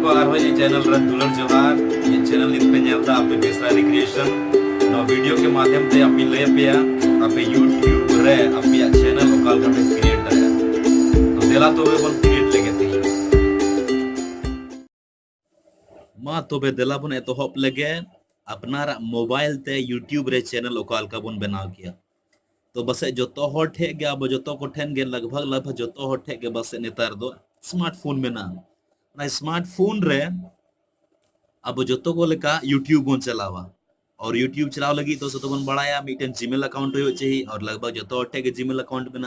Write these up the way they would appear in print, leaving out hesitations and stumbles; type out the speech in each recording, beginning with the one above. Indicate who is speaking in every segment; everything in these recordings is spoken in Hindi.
Speaker 1: को आरो ये चैनल रन दुलर जोहार ये चैनल इत पे नेलदा आपे बेसरा रिक्रिएशन नो वीडियो के माध्यम से आपी ले पे आपे YouTube रे आपी चैनल ओकाल का क्रिएट दाया तो देला तो वे बन क्रिएट लेगे ती मा तो बे देला बन एतोहब लगे अपनार मोबाइल ते YouTube रे चैनल ओकाल का बन बनाव किया तो बस जो हर ठे गे अब जो को ठेन गे लगभग जो हर ठे गे बस नेतार दो स्मार्टफोन में ना स्मार्टफोन रे अब जो को लेका यूट्यूब बन चलावा और यूट्यूब चलाव लगी तो सतो बन बड़ाया मीटन जीमेल अकाउंट हो चाहिए और लगभग जो हर ठे गे जीमेल अकाउंट में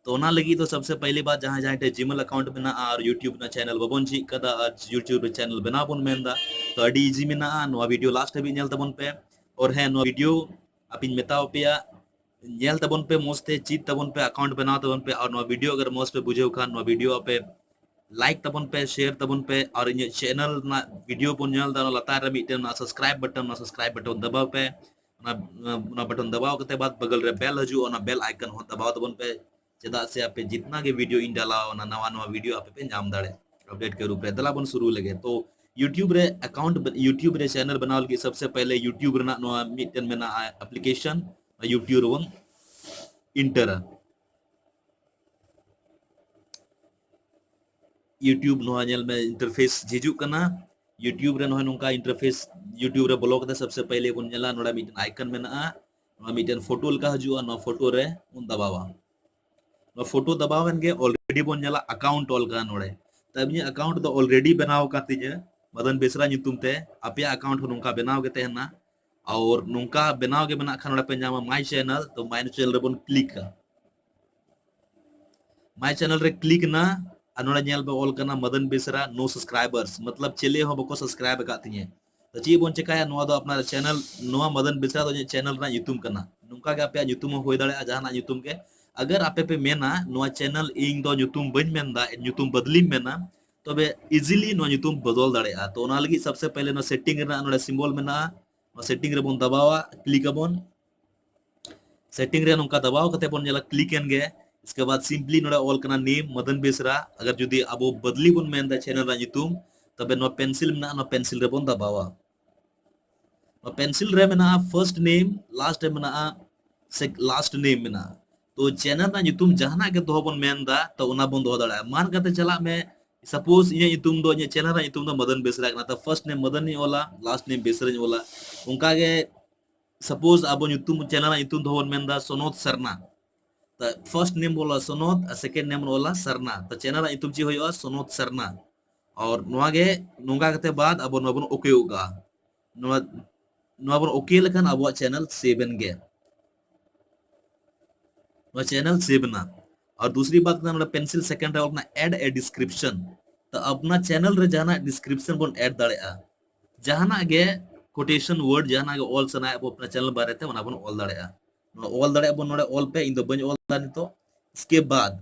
Speaker 1: तो ओना लगी तो सबसे पहली बात जहां जहां ठे जीमेल अकाउंट में और यूट्यूब ना चैनल बबन जी कदा आज यूट्यूब चैनल बना बन मेंदा तो अडी इजी में नो वीडियो लास्ट भी नेल तबन पे और है नो वीडियो अपिन मेताव पेया नेल तबन पे मोस्ते चीत तबन पे अकाउंट बनाव तबन पे और नो वीडियो अगर मोस्ट पे बुझे खान नो वीडियो पे लाइक तबन पे शेयर तबन पे और इन चैनल ना वीडियो बन नेल दा लतार रे मिटन ना सब्सक्राइब बटन दबाव पे ना बटन दबाव कते बाद बगल रे बेल हजू और ना बेल आइकन हो दबाव तबन पे चेदा से आपे जितना के वीडियो इन डाला ना नवा नवा वीडियो आपे पे नाम दाड़े अपडेट के रूप रे दला बन शुरू लगे तो यूट्यूब रे अकाउंट यूट्यूब रे चैनल बनावल की सबसे पहले यूट्यूब रे ना मिटन में ना एप्लीकेशन यूट्यूब वन इंटर यूट्यूब नो नेल में इंटरफेस हिजू कना यूट्यूब रे नो नुका इंटरफेस यूट्यूब रे ब्लॉग दे सबसे पहले बन नेला नोडा मिटन आइकन में ना मिटन फोटो लका हजू नो फोटो रे उन दबावा नो फोटो दबावन गे ऑलरेडी बन नेला अकाउंट ऑल का नोडे तब ये अकाउंट तो ऑलरेडी बनाव का तिजे मदन बेसरा ᱧᱩᱛᱩᱢ ते आपया अकाउंट हो नुका बनाव के तेहना और नुका बनाव के बना खान पे नामा माय चैनल तो माय चैनल रे बन क्लिक माय चैनल रे क्लिक ना अनोड़ा नेल पे ऑल करना मदन बेसरा नो सब्सक्राइबर्स मतलब चले हो बको सब्सक्राइब का तिये तो ची बन चेकाया नो दो अपना चैनल नो मदन बेसरा तो चैनल ना यूट्यूब करना नुका के आपया यूट्यूब होय दाड़े जहाना यूट्यूब के अगर आपे पे मेना नो चैनल इन दो यूट्यूब बन मेनदा यूट्यूब बदली मेना तबे इजीली नो यूट्यूब बदल दाड़े तो ओना लगी सबसे पहले नो सेटिंग रे नोडे सिंबल मेना नो सेटिंग रे बन दबावा क्लिक अबन सेटिंग रे नुका दबाव कते बन नेला क्लिक एन गे इसके बाद सिंपली नोडे ऑल करना नेम मदन बेसरा अगर जुदी अबो बदली बन मेनदा चैनल रा यूट्यूब तबे नो पेंसिल मेना नो पेंसिल रे बन दबावा नो पेंसिल रे मेना फर्स्ट नेम लास्ट मेना लास्ट नेम मेना तो चैनल ना यूट्यूब जहाना के दो बन मेनदा तो ओना बन दो दाड़ा मान कते चला में सपोज ये यूट्यूब दो ये चैनल रा यूट्यूब दो मदन बेसरा ना तो फर्स्ट नेम मदन नि ओला लास्ट नेम बेसरा नि ओला उनका के सपोज अब यूट्यूब चैनल रा यूट्यूब दो बन मेनदा सोनोत सरना तो फर्स्ट नेम बोला सोनोत सेकंड नेम बोला सरना तो चैनल रा यूट्यूब जी होयो सोनोत सरना और नोआ गे नोंगा कते बाद अब नोबन ओके होगा नोआ नोबन ओके लेखन अब चैनल सेवन गे नोआ चैनल सेव ना और दूसरी बात ना पेंसिल सेकंड रे अपना ऐड ए डिस्क्रिप्शन तो अपना चैनल रे जाना डिस्क्रिप्शन बन ऐड दाड़ेआ जहाना गे कोटेशन वर्ड जहाना गे ऑल सना अपना चैनल बारे ते ओना बन ऑल दाड़ेआ ऑल दाड़े बन नोडे ऑल पे इन दो बन ऑल दानी तो इसके बाद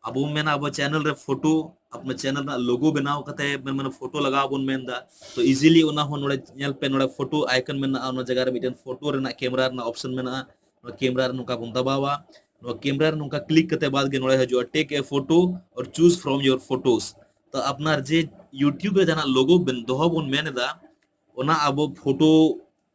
Speaker 1: अब मेना अब चैनल रे फोटो अपना चैनल ना लोगो बनाव कते मैंने फोटो लगाव बन मेनदा तो इजीली ओना हो नोडे नेल पे नोडे फोटो आइकन में ना ओना जगह रे मिटन फोटो रे ना कैमरा रे ना ऑप्शन में ना कैमरा रे नुका बन दबावा कैमरा नुका क्लिक करते बाद गे नोडे हजू टेक ए फोटो और चूज फ्रॉम योर फोटोस तो अपना जे यूट्यूब रे जाना लोगो दोहो बन मेनेदा ओना अब फोटो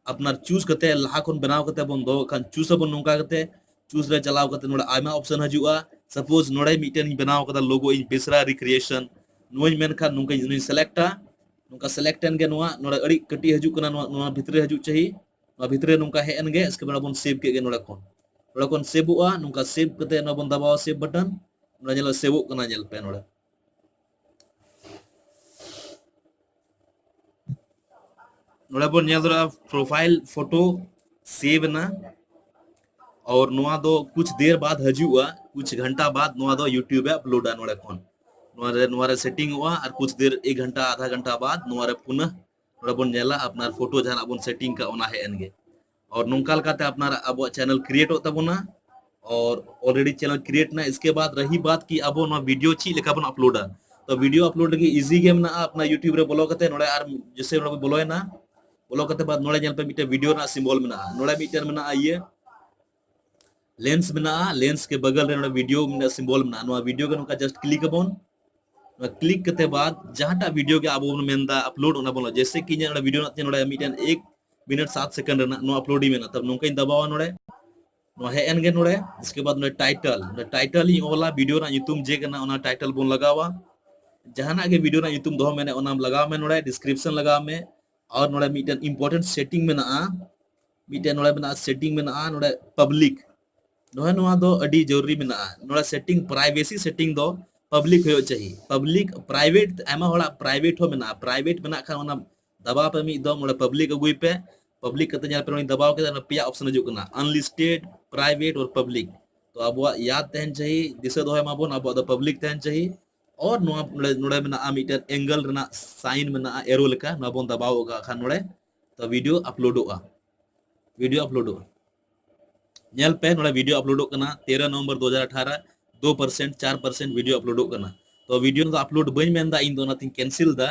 Speaker 1: अपना चूज करते लहा खन बनाव करते बन दो खान चूज बन नुका करते चूज रे चलाव करते नोडे आयमा ऑप्शन हजुआ सपोज नोडे मिटन बनाव कदा लोगो इन बेसरा रिक्रिएशन नोय मेन खान नुका इन सेलेक्टा नुका सेलेक्ट एन गे नोडे अड़ी कटी हजू कना नोडा भितरे हजू चाहिए नोडा भितरे नुका हे एन गे इसके बाद बन सेव के गे नोडे खन सेवुआ नुका सेव कते न बन दबाव सेव बटन नोडे नेला सेवो कना नेल पे नोडे नोडे बन नेल दरा प्रोफाइल फोटो सेव ना और नोआ दो कुछ देर बाद हजुआ कुछ घंटा बाद नोआ दो यूट्यूब अपलोड नोडे खन नोआ रे सेटिंग हुआ और कुछ देर 1 घंटा आधा घंटा बाद नोआ रे पुनः नोडे बन नेला अपना फोटो जहां अपन सेटिंग का ओना हे एन गे और नोंकाल काते अपना अब चैनल क्रिएट होता बना और ऑलरेडी चैनल क्रिएट ना इसके बाद रही बात की अब ना वीडियो ची लेका बन अपलोडा तो वीडियो अपलोड लगी इजी गेम ना अपना यूट्यूब रे बोलो कते नोडे आर जैसे नोडे बोलो है ना बोलो कते बाद नोडे नेल पे मिटे वीडियो ना सिंबल में ना नोडे मिटन में ना ये लेंस में ना लेंस के बगल रे नोडे वीडियो में सिंबल में ना वीडियो के नुका जस्ट क्लिक अबन क्लिक करते बाद जहां वीडियो के अब मेनदा अपलोड ओना बोला जैसे कि इन वीडियो ना नोडे मिटन 1 मिनट 7 सेकंड रना नो अपलोड ही मेना तब नोका दबावा नोडे नो हेन गे नोडे इसके बाद नोडे टाइटल ही ओला वीडियो ना यूट्यूब जे कना ओना टाइटल बोन लगावा जहां के वीडियो ना यूट्यूब दो मैंने ओना लगाव में नोडे डिस्क्रिप्शन लगाव में और नोडे मिटन इंपॉर्टेंट सेटिंग में ना मिटन नोडे में सेटिंग में ना नोडे पब्लिक नोहे नोआ दो अडी जरूरी में ना नोडे सेटिंग प्राइवेसी सेटिंग दो पब्लिक हो चाहिए पब्लिक प्राइवेट आमा होला प्राइवेट हो मेना प्राइवेट मेना खान ओना दबाव पे मी दो मोडे पब्लिक अगुई पे पब्लिक कते ᱧᱮᱞ पे उनी दबाव के पिया ऑप्शन हिजुग कना अनलिस्टेड प्राइवेट और पब्लिक तो अब याद तहन चाहिए दिशा दोहे माबोन अब द पब्लिक तहन चाहिए और नोआ नोडे मेना मिटन एंगल रना साइन मेना एरो लेका नबोन दबाव का खान नोडे तो वीडियो अपलोडोगा ᱧᱮᱞ पे नोडे वीडियो अपलोडोग कना 13 नवंबर 2018 2% 4% वीडियो अपलोडोग कना तो वीडियो तो अपलोड बई मेनदा इन दो नाथिंग कैंसिल दा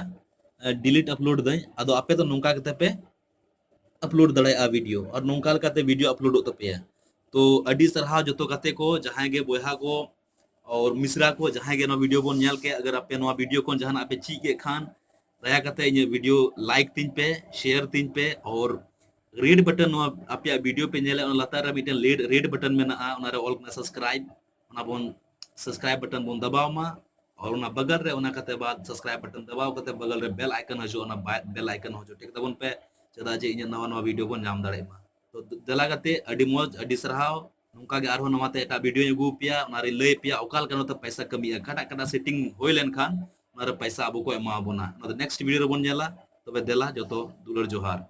Speaker 1: डिलीट अपलोड दई अदो आपे तो नोंका कते पे अपलोड दड़ाया वीडियो और नोंका लकाते वीडियो अपलोड तपेया तो अडी सरहा जतो कते को जहां गे बोयहा को और मिश्रा को जहां गे नो वीडियो बोन ᱧᱮल के अगर आपे नो वीडियो को जहां आपे ची के खान दया कते इन वीडियो लाइक तीन पे शेयर तीन पे और रेड बटन नो आपे वीडियो पे ᱧᱮᱞ लतार मिटन रेड बटन में ना ओना रे ऑल सब्सक्राइब ओना बोन सब्सक्राइब बटन बोन दबाव मा और ओना बगल रे ओना कते बाद सब्सक्राइब बटन दबाव कते बगल रे बेल आइकन हजो ओना बेल आइकन हजो ठीक तबन पे चदा जे इन नवा नवा वीडियो को नाम दाड़े मा तो दला कते अडी मौज अडी सरहाव नोंका गे आरो नवाते एटा वीडियो अगू पिया ओना रे लय पिया ओकाल कनो तो पैसा कमी काटा काटा सेटिंग होय लेन खान ओना रे पैसा अबो को एमा बोना नेक्स्ट वीडियो रे बोन नेला तबे देला जतो दुलर जोहार।